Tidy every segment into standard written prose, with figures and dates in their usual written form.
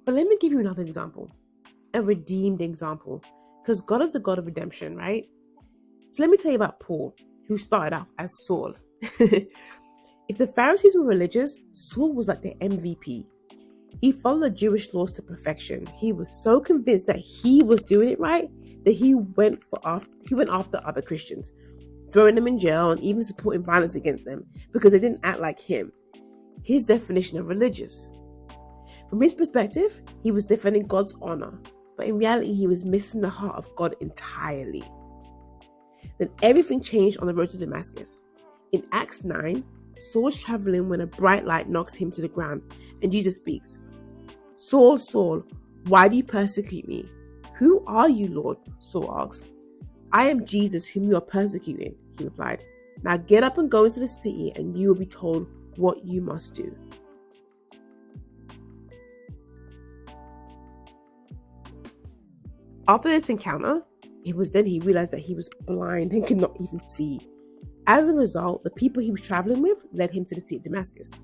But let me give you another example, a redeemed example, because God is the God of redemption, right? So let me tell you about Paul, who started off as Saul. If the Pharisees were religious, Saul was like the MVP. He followed the Jewish laws to perfection. He was so convinced that he was doing it right that he went after other Christians, throwing them in jail and even supporting violence against them because they didn't act like him. His definition of religious. From his perspective, he was defending God's honor, but in reality, he was missing the heart of God entirely. Then everything changed on the road to Damascus. In Acts 9, Saul's traveling when a bright light knocks him to the ground, and Jesus speaks. Saul, Saul, why do you persecute me? Who are you, Lord? Saul asked. I am Jesus whom you are persecuting, he replied. Now get up and go into the city, and you will be told what you must do. After this encounter, it was then he realized that he was blind and could not even see. As a result, the people he was traveling with led him to the city of Damascus.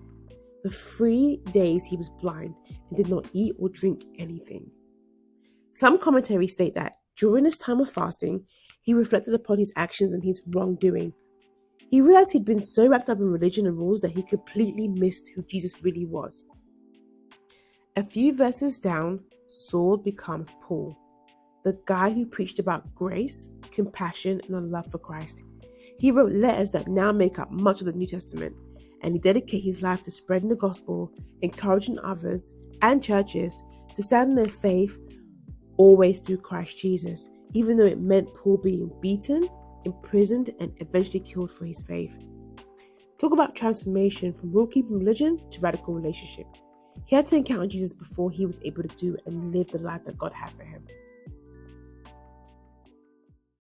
For 3 days he was blind and did not eat or drink anything. Some commentaries state that during this time of fasting, he reflected upon his actions and his wrongdoing. He realized he'd been so wrapped up in religion and rules that he completely missed who Jesus really was. A few verses down, Saul becomes Paul, the guy who preached about grace, compassion, and a love for Christ. He wrote letters that now make up much of the New Testament, and he dedicated his life to spreading the gospel, encouraging others and churches to stand in their faith always through Christ Jesus, even though it meant Paul being beaten, imprisoned, and eventually killed for his faith. Talk about transformation from rule-keeping religion to radical relationship. He had to encounter Jesus before he was able to do and live the life that God had for him.